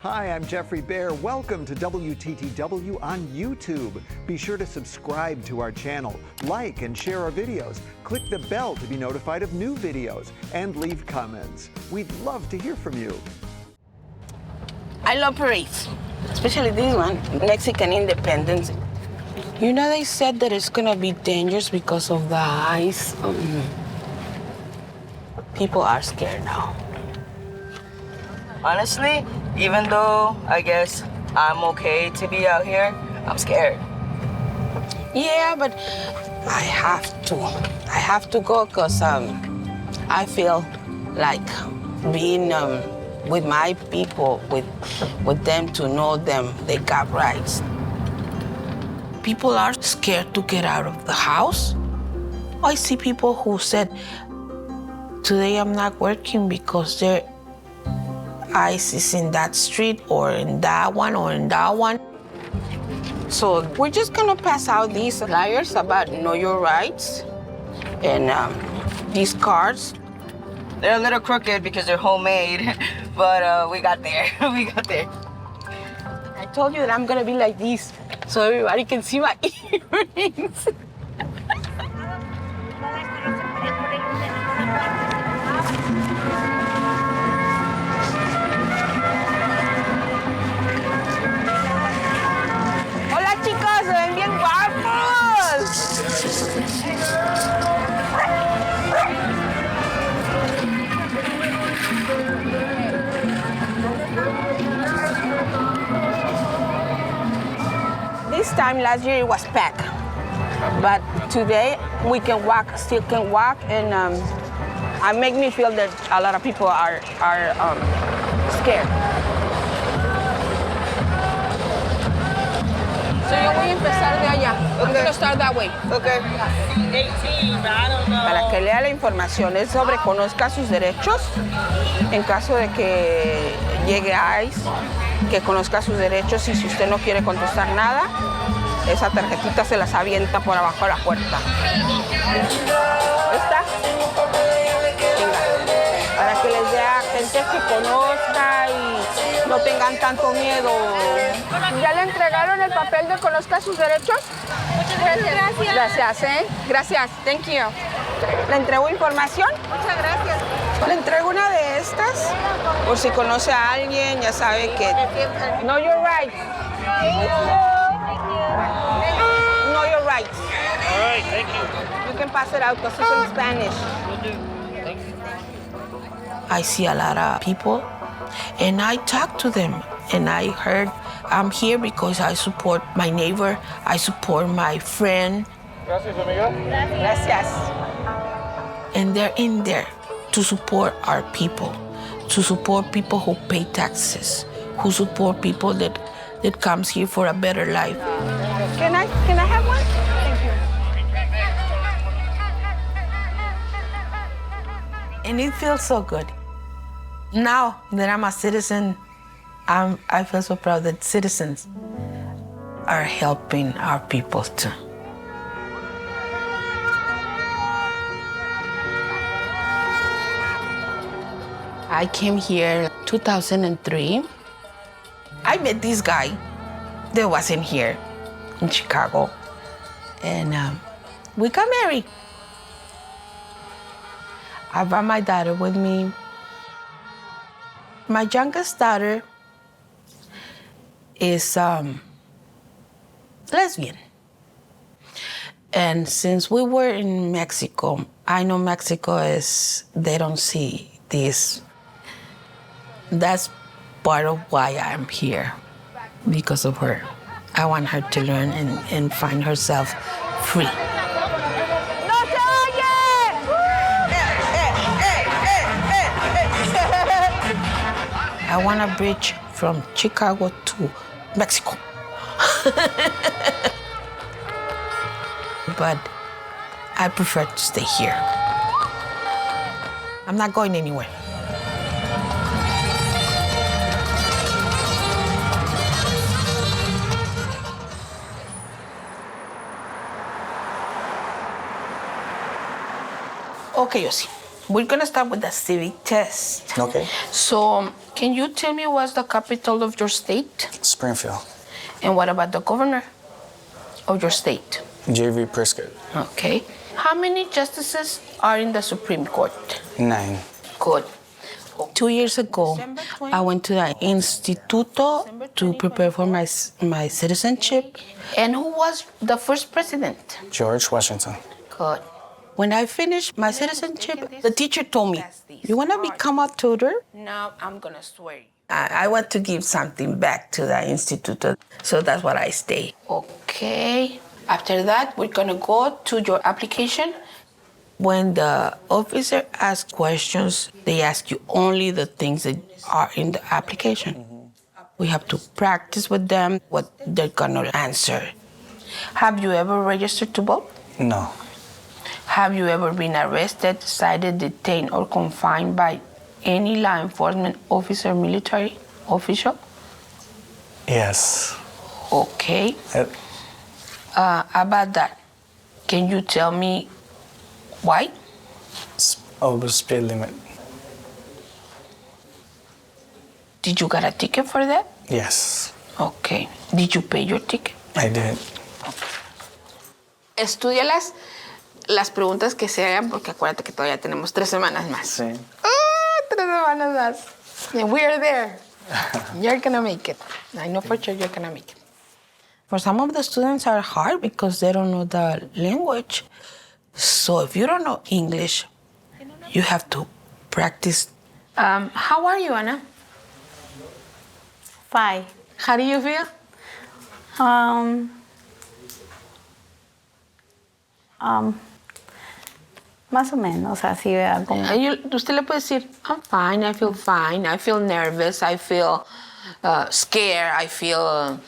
Hi, I'm Jeffrey Baer. Welcome to WTTW on YouTube. Be sure to subscribe to our channel, like and share our videos, click the bell to be notified of new videos, and leave comments. We'd love to hear from you. I love parades, especially this one, Mexican independence. You know, they said that it's gonna be dangerous because of the ice. People are scared now. Honestly, even though I guess I'm okay to be out here, I'm scared. Yeah, but I have to go because I feel like being with my people, with them, to know them, they got rights. People are scared to get out of the house. I see people who said, today I'm not working because they're ICE is in that street or in that one or in that one. So we're just gonna pass out these flyers about know your rights and these cards. They're a little crooked because they're homemade, but we got there. We got there. I told you that I'm gonna be like this so everybody can see my earrings. Chicos, se ven bien guapos. This time last year it was packed, but today we can walk, still can walk, and it makes me feel that a lot of people are scared. So yo voy a empezar de allá. I'm going to start that way. Okay. Para que lea la información, es sobre conozca sus derechos en caso de que llegue ICE, que conozca sus derechos y si usted no quiere contestar nada, esa tarjetita se las avienta por abajo de la puerta. ¿Está? Venga. Para que les dé a gente que conozca y no tengan tanto miedo. ¿Ya le entregaron el papel de conozca sus derechos? Muchas gracias. Gracias, ¿eh? Gracias. Thank you. ¿Le entrego información? Muchas gracias. Le entrego una de estas, por si conoce a alguien, ya sabe que... Know your rights. Know your rights. All right, thank you. You can pass it out because it's in Spanish. I see a lot of people, and I talk to them, and I heard I'm here because I support my neighbor, I support my friend. Gracias, amiga. Gracias. And they're in there to support our people, to support people who pay taxes, who support people that comes here for a better life. Can I have one? Thank you. And it feels so good. Now that I'm a citizen, I feel so proud that citizens are helping our people too. I came here 2003. I met this guy that wasn't here in Chicago, and we got married. I brought my daughter with me. My youngest daughter is lesbian. And since we were in Mexico, I know Mexico they don't see this. That's part of why I'm here, because of her. I want her to learn and find herself free. I want a bridge from Chicago to Mexico. But I prefer to stay here. I'm not going anywhere. Okay, Yossi. We're gonna start with the civic test. Okay. So, can you tell me what's the capital of your state? Springfield. And what about the governor of your state? J.V. Prescott. Okay. How many justices are in the Supreme Court? 9. Good. 2 years ago, I went to the Instituto to prepare for my citizenship. And who was the first president? George Washington. Good. When I finished my citizenship, the teacher told me, "You want to become a tutor?" Now I'm going to swear. I want to give something back to the Instituto, so that's what I stay. Okay. After that, we're going to go to your application. When the officer asks questions, they ask you only the things that are in the application. We have to practice with them what they're going to answer. Have you ever registered to vote? No. Have you ever been arrested, cited, detained, or confined by any law enforcement officer, military official? Yes. Okay. About that, can you tell me why? Over speed limit. Did you get a ticket for that? Yes. Okay. Did you pay your ticket? I did. Estúdialas las preguntas que se hagan porque acuérdate que todavía tenemos 3 semanas más. Sí. 3 semanas más. And we're there. You're gonna make it. I know for sure you're gonna make it. For some of the students are hard because they don't know the language. So if you don't know English, you have to practice. How are you, Anna? Fine. How do you feel? Más o menos, así, ¿verdad? Como... Usted le puede decir, I'm fine, I feel nervous, I feel scared, I feel...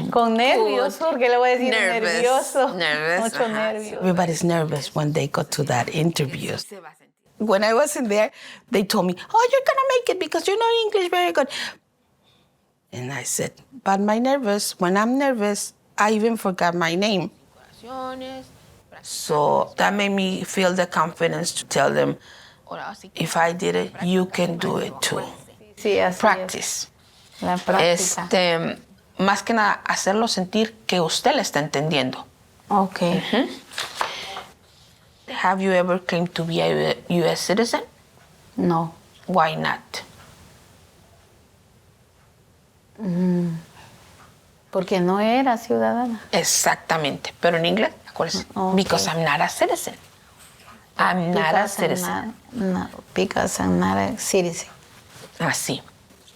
Con nervios, porque le voy a decir nervioso. Nervous. Mucho nervio. Everybody's nervous when they go to that interview. When I was in there, they told me, oh, you're gonna make it because you know English very good. And I said, but when I'm nervous, I even forgot my name. So that made me feel the confidence to tell them, if I did it, you can do it too. Sí, así Practice. Es. La práctica. Más que nada, hacerlo sentir que usted le está entendiendo. Okay. Have you ever claimed to be a U.S. citizen? No. Why not? Porque no era ciudadana. Exactamente. Pero en inglés, acuérdense. Okay. Because I'm not a citizen. I'm not a citizen. Because I'm not a citizen. Así.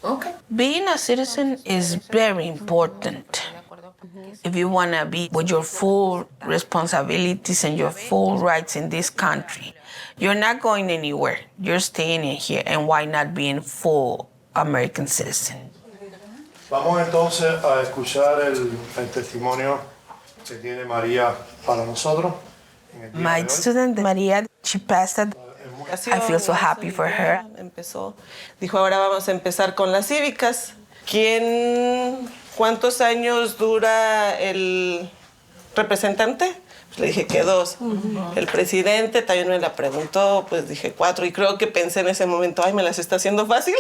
Okay. Being a citizen is very important. If you want to be with your full responsibilities and your full rights in this country, you're not going anywhere. You're staying in here. And why not being full American citizen? Vamos entonces a escuchar el testimonio que tiene María para nosotros. My student, María, she passed it. I feel so happy for her. Dijo, ahora vamos a empezar con las cívicas. ¿Cuántos años dura el representante? Pues le dije que 2. El presidente también me la preguntó, pues dije 4. Y creo que pensé en ese momento, ay, me las está haciendo fácil.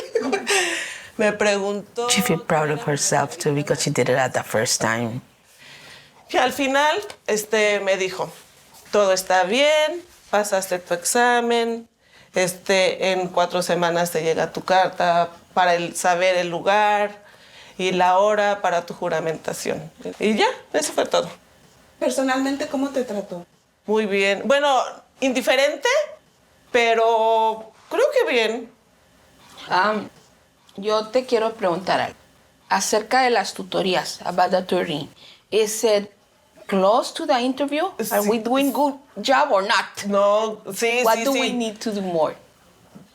Me preguntó... She feels proud of herself too because she did it at the first time. Y al final, me dijo, todo está bien, pasaste tu examen, en 4 semanas te llega tu carta para saber el lugar y la hora para tu juramentación. Y ya, eso fue todo. Personalmente, ¿cómo te trató? Muy bien. Bueno, indiferente, pero creo que bien. Yo te quiero preguntar algo. Acerca de las tutorías, about the tutoring. Is it close to the interview? Are we doing good job or not? No, sí, What sí, do sí. we need to do more?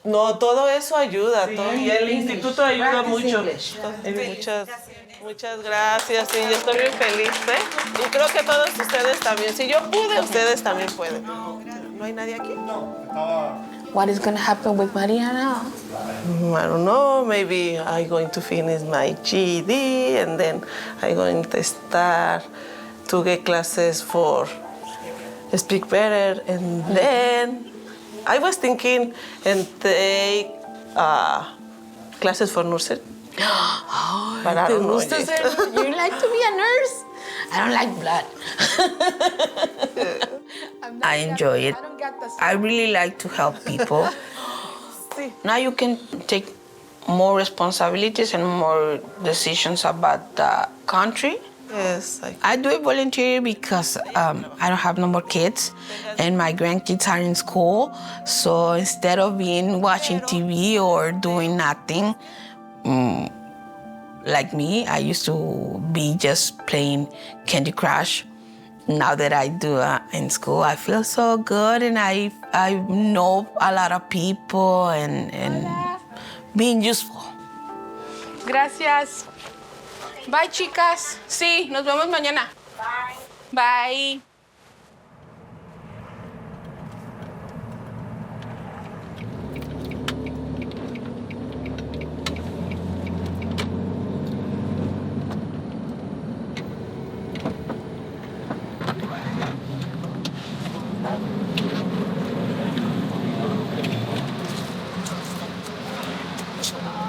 No, todo eso ayuda. Sí, todo, y el instituto ayuda Practice mucho. English. Muchas gracias. Sí, yo estoy bien feliz, ¿eh? Y creo que todos ustedes también. Si yo pude, ustedes también pueden. ¿No hay nadie aquí? No, estaba... What is going to happen with Maria now? I don't know. Maybe I'm going to finish my GED and then I'm going to start to get classes for speak better and then I was thinking and take classes for nursing. Oh, But I don't know ¿te gusta yet. ser? You like to be a nurse? I don't like blood. I enjoy it. I really like to help people. Now you can take more responsibilities and more decisions about the country. Yes. I do it voluntarily because I don't have no more kids and my grandkids are in school. So instead of being watching TV or doing nothing, like me, I used to be just playing Candy Crush. Now that I do in school, I feel so good and I know a lot of people and being useful. Gracias. Bye, chicas. Sí, nos vemos mañana. Bye. Bye.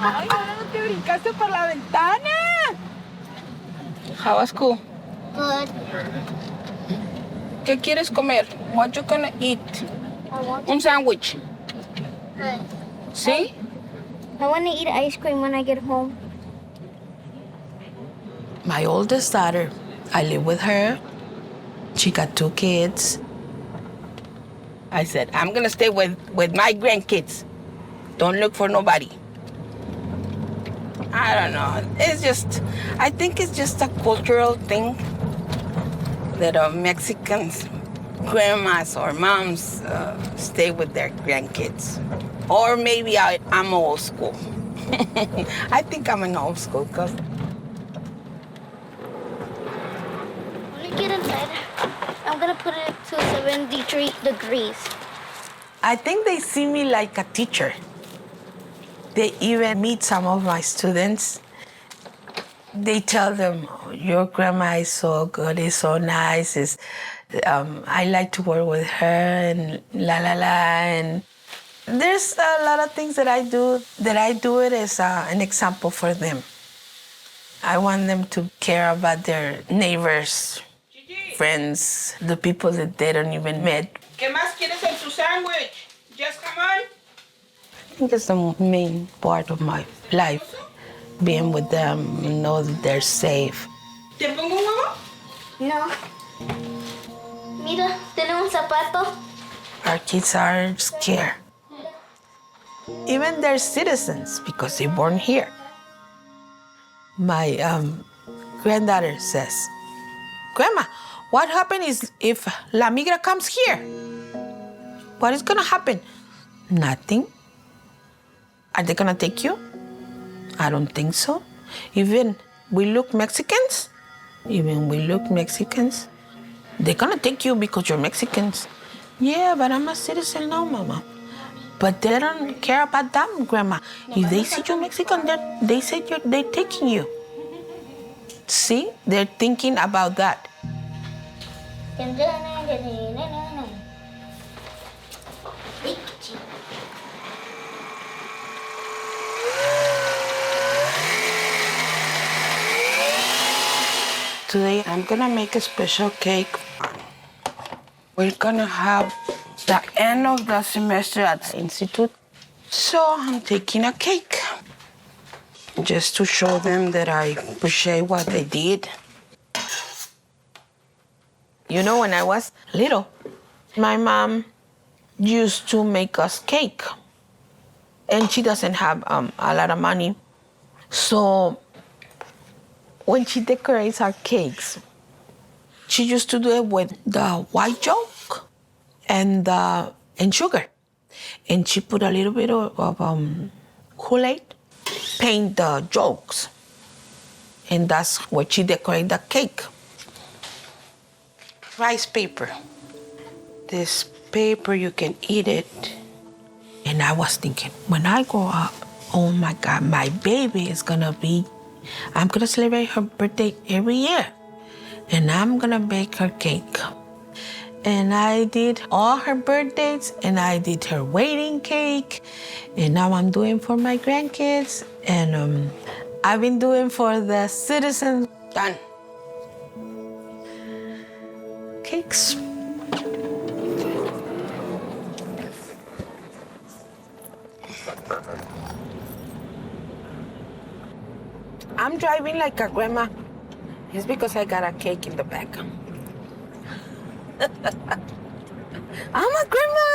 Ay, ahora no te brincaste por la ventana. How was school? Good. ¿Qué quieres comer? What you gonna eat? Un sándwich. Good. ¿Sí? I want to eat ice cream when I get home. My oldest daughter, I live with her. She got 2 kids. I said, I'm gonna stay with my grandkids. Don't look for nobody. I don't know. I think it's just a cultural thing that Mexicans, grandmas or moms stay with their grandkids. Or maybe I'm old school. I think I'm an old school because When we get inside, I'm going to put it to 73 degrees. I think they see me like a teacher. They even meet some of my students. They tell them, oh, your grandma is so good, is so nice. I like to work with her and la la la. And there's a lot of things that I do it as an example for them. I want them to care about their neighbors, friends, the people that they don't even met. ¿Qué más quieres en tu sándwich? Just come on. I think it's the main part of my life, being with them, know that they're safe. ¿Te pongo un huevo? No. Mira, tiene un zapato. Our kids are scared. Even they're citizens because they born here. My granddaughter says, Grandma, what happens if La Migra comes here? What is gonna happen? Nothing. Are they gonna take you? I don't think so. Even we look Mexicans, they're gonna take you because you're Mexicans. Yeah, but I'm a citizen now, Mama. But they don't care about that, Grandma. If they see you Mexican, they say they're taking you. See, they're thinking about that. Today, I'm gonna make a special cake. We're gonna have the end of the semester at the Institute. So I'm taking a cake just to show them that I appreciate what they did. You know, when I was little, my mom used to make us cake. And she doesn't have a lot of money. So when she decorates our cakes, she used to do it with the white yolk and sugar. And she put a little bit of Kool-Aid, paint the yolks. And that's what she decorated the cake. Rice paper. This paper, you can eat it. And I was thinking, when I grow up, oh my God, my baby is I'm gonna celebrate her birthday every year. And I'm gonna bake her cake. and I did all her birthdays, and I did her wedding cake, and now I'm doing for my grandkids, and I've been doing for the citizens. Done. Cakes. I'm driving like a grandma. It's because I got a cake in the back. I'm a grandma.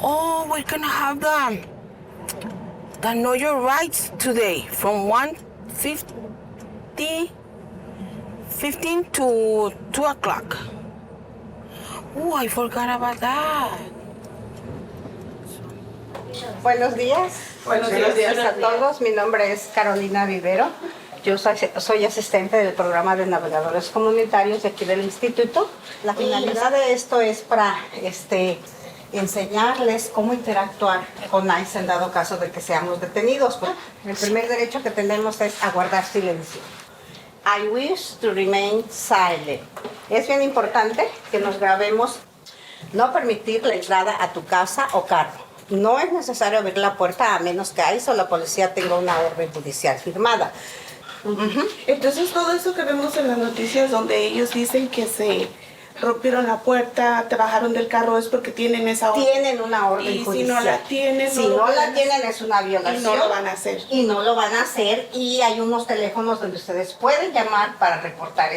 Oh, we're gonna have the Know Your Rights today from 1:15 to 2 o'clock. Oh, I forgot about that. Buenos días. Buenos días a todos. Mi nombre es Carolina Vivero. Yo soy asistente del programa de navegadores comunitarios de aquí del instituto. La finalidad de esto es para enseñarles cómo interactuar con ICE en dado caso de que seamos detenidos. El primer derecho que tenemos es a guardar silencio. I wish to remain silent. Es bien importante que nos grabemos. No permitir la entrada a tu casa o carro. No es necesario abrir la puerta a menos que ICE o la policía tenga una orden judicial firmada. Entonces todo eso que vemos en las noticias donde ellos dicen que se rompieron la puerta, te bajaron del carro, es porque tienen esa orden. Tienen una orden judicial. Y si no la tienen, si no la tienen es una violación. Y no lo van a hacer. Y no lo van a hacer. Y hay unos teléfonos donde ustedes pueden llamar para reportar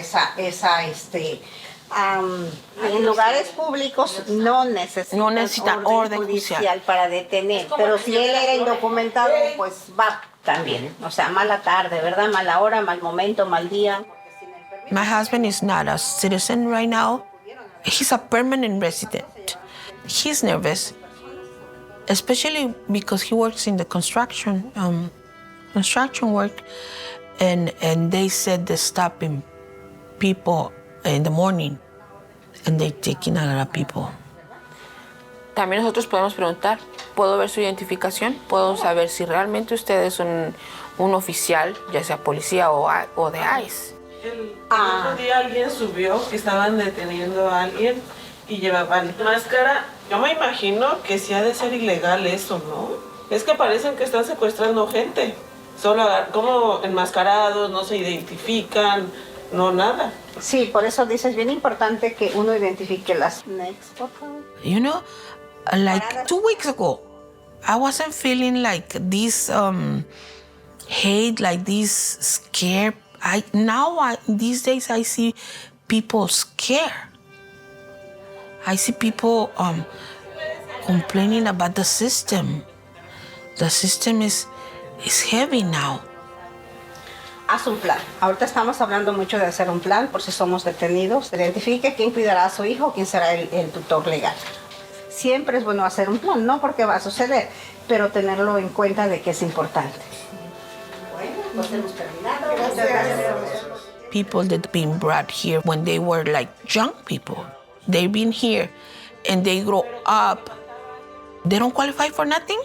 en lugares públicos no necesita orden judicial para detener. Pero si él era indocumentado, pues va también. O sea, mala tarde, ¿verdad? Mala hora, mal momento, mal día. My husband is not a citizen right now. He's a permanent resident. He's nervous, especially because he works in the construction work, and they said they're stopping people in the morning, and they're taking a lot of people. También nosotros podemos preguntar, ¿puedo ver su identificación? ¿Puedo saber si realmente usted es un oficial, ya sea policía o de ICE? El otro día alguien subió que estaban deteniendo a alguien y llevaban máscara. Yo me imagino que sí ha de ser ilegal eso, ¿no? Es que parecen que están secuestrando gente. Solo como enmascarados, no se identifican, no nada. Sí, por eso dices, es bien importante que uno identifique las... You know, like 2 weeks ago, I wasn't feeling like this hate, like this scare. These days I see people scared. I see people complaining about the system. The system is heavy now. Haz un plan. Ahorita estamos hablando mucho de hacer un plan por si somos detenidos. Identifique quién cuidará a su hijo, quién será el tutor legal. Siempre es bueno hacer un plan, no porque va a suceder, pero tenerlo en cuenta de que es importante. Bueno, pues hemos terminado. Gracias. People that been brought here when they were like young people. They've been here and they grow up. They don't qualify for nothing,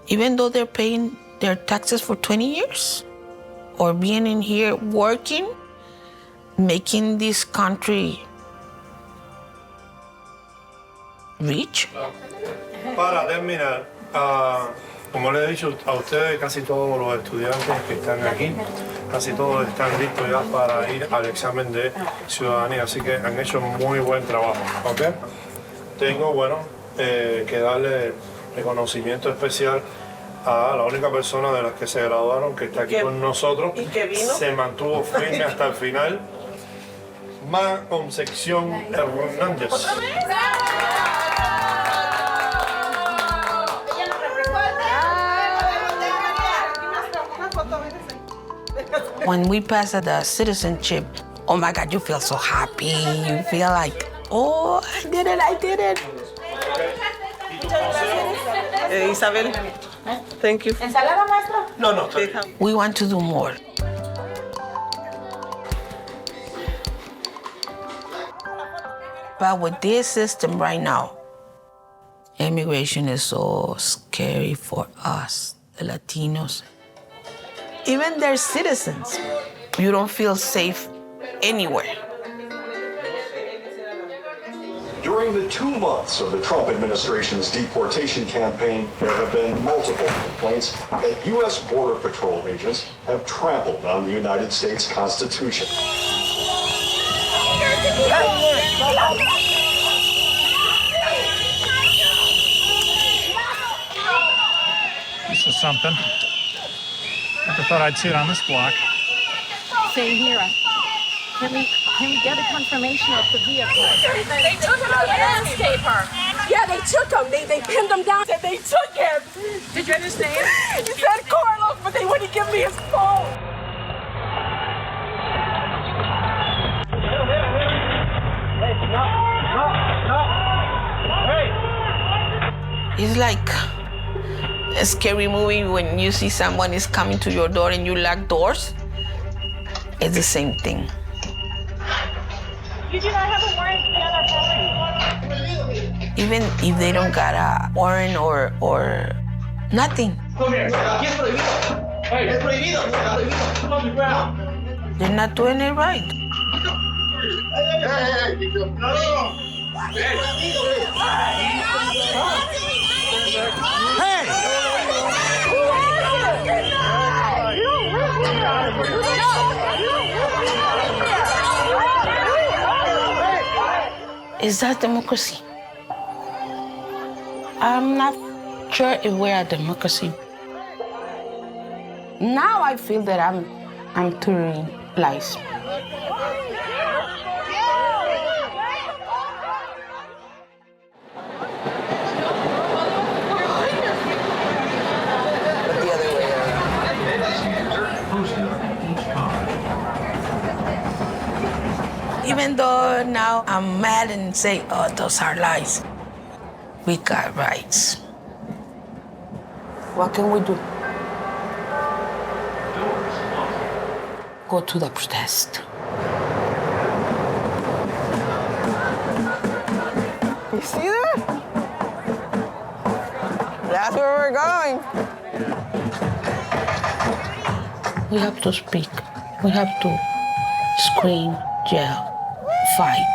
even though they're paying their taxes for 20 years. Or being in here working, making this country rich. Para terminar, como le he dicho a ustedes, casi todos los estudiantes que están aquí, casi todos están listos ya para ir al examen de ciudadanía, así que han hecho muy buen trabajo, ¿ok? Tengo, que darle reconocimiento especial a la única persona de las que se graduaron que está aquí con nosotros. ¿Y que vino? Se mantuvo firme hasta el final. Ma Concepción Hernández. When we pass the citizenship, oh my God, you feel so happy. You feel like, oh, I did it. Isabel, thank you. ¿Ensalada, maestro? No. We want to do more. But with this system right now, immigration is so scary for us, the Latinos. Even their citizens, you don't feel safe anywhere. During the 2 months of the Trump administration's deportation campaign, there have been multiple complaints that U.S. Border Patrol agents have trampled on the United States Constitution. This is something. Never thought I'd see it on this block. Same here. Can we get a confirmation of the vehicle? They took him out of the landscaper. Yeah, they took him. They pinned him down and they took him. Did you understand? He said Carlos, but they wouldn't give me his phone. It's like a scary movie when you see someone is coming to your door and you lock doors. It's the same thing. You do not have a warrant for the other property. Even if they don't got a warrant or nothing. Come here. Hey, it's prohibido. Come on the ground. They're not doing it right. Is that democracy? I'm not sure if we're a democracy. Now I feel that I'm telling lies. Even though now I'm mad and say, oh, those are lies. We got rights. What can we do? Go to the protest. You see that? That's where we're going. We have to speak. We have to scream, yell, fight.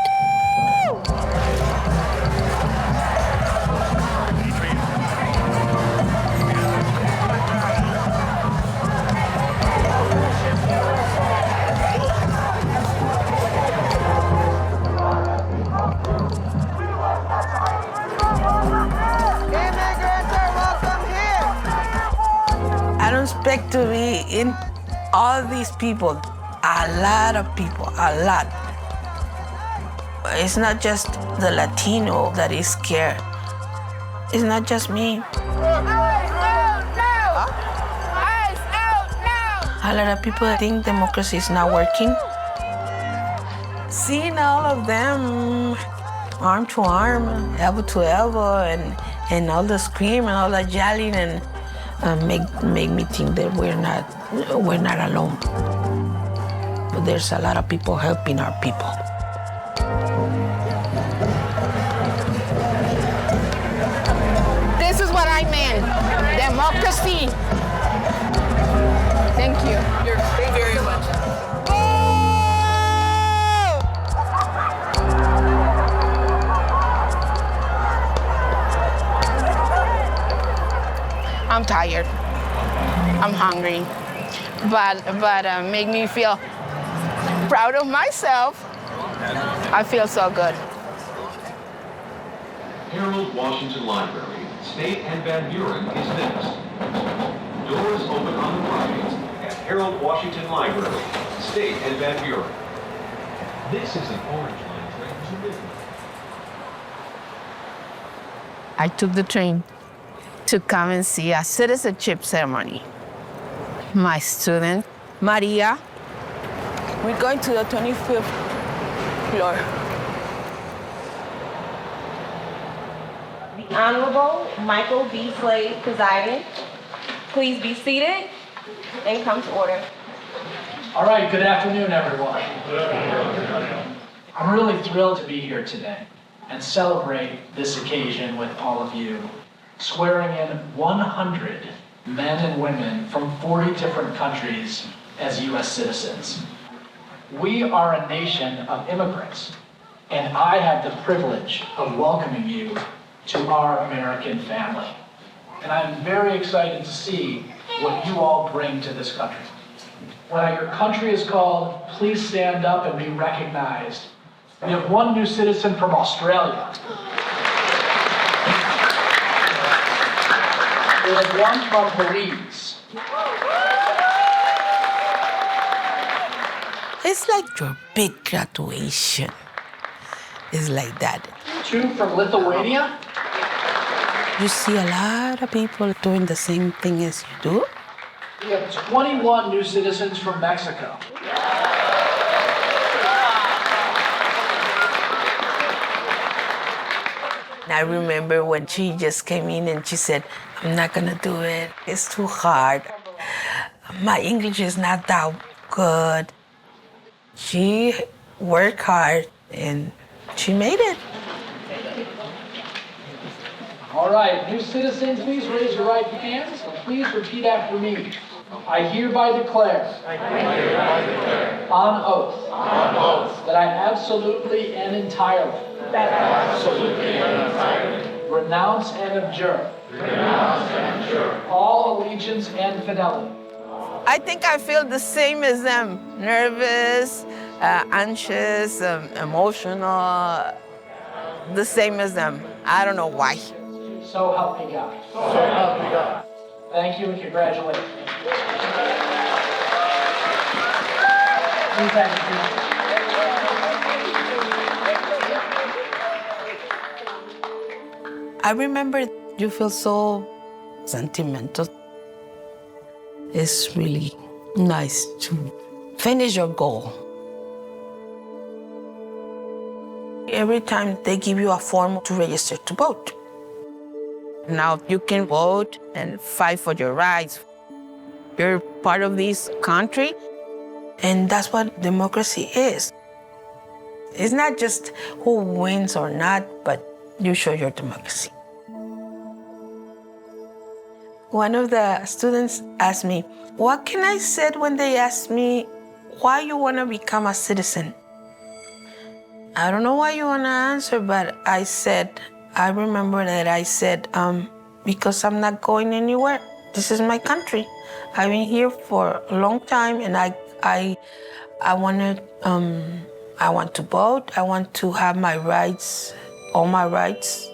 I don't expect to be in all these people, a lot of people, a lot. It's not just the Latino that is scared. It's not just me. A lot of people think democracy is not working. Seeing all of them arm to arm, elbow to elbow, and all the scream and all the yelling and make me think that we're not alone. But there's a lot of people helping our people. This is what I meant. Democracy. Thank you. Thank you very much. I'm tired. I'm hungry. But make me feel proud of myself. I feel so good. Harold Washington Library, State and Van Buren is next. Doors open on the right at Harold Washington Library, State and Van Buren. This is an Orange Line train to Midland. I took the train to come and see a citizenship ceremony. My student, Maria, we're going to the 25th floor. The Honorable Michael B. Slade presiding. Please be seated and come to order. All right, good afternoon, everyone. I'm really thrilled to be here today and celebrate this occasion with all of you, swearing in 100 men and women from 40 different countries as U.S. citizens. We are a nation of immigrants, and I have the privilege of welcoming you to our American family. And I'm very excited to see what you all bring to this country. When your country is called, please stand up and be recognized. We have one new citizen from Australia. We have one from Belize. It's like your big graduation. It's like that. Two from Lithuania. You see a lot of people doing the same thing as you do. We have 21 new citizens from Mexico. I remember when she just came in and she said, I'm not gonna do it. It's too hard. My English is not that good. She worked hard and she made it. All right, new citizens, please raise your right hands and please repeat after me. I hereby declare, on oath, that I absolutely and entirely, renounce and abjure, all allegiance and fidelity. I think I feel the same as them. Nervous, anxious, emotional, the same as them. I don't know why. So help me God. So help me God. Thank you and congratulations. Please have a seat. I remember you feel so sentimental. It's really nice to finish your goal. Every time they give you a form to register to vote. Now you can vote and fight for your rights. You're part of this country, and that's what democracy is. It's not just who wins or not, but you show your democracy. One of the students asked me, what can I say when they ask me why you want to become a citizen? I don't know why you want to answer, but I remember that I said, because I'm not going anywhere. This is my country. I've been here for a long time, and I want to vote. I want to have my rights, all my rights.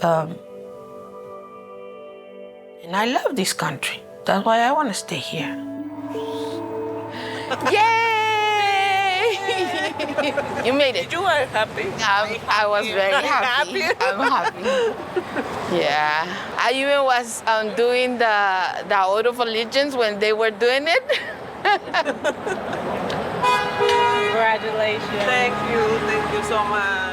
And I love this country. That's why I want to stay here. Yay! You made it. You are happy? I was very happy. I'm happy. Yeah. I even was doing the oath of allegiance when they were doing it. Congratulations. Thank you so much.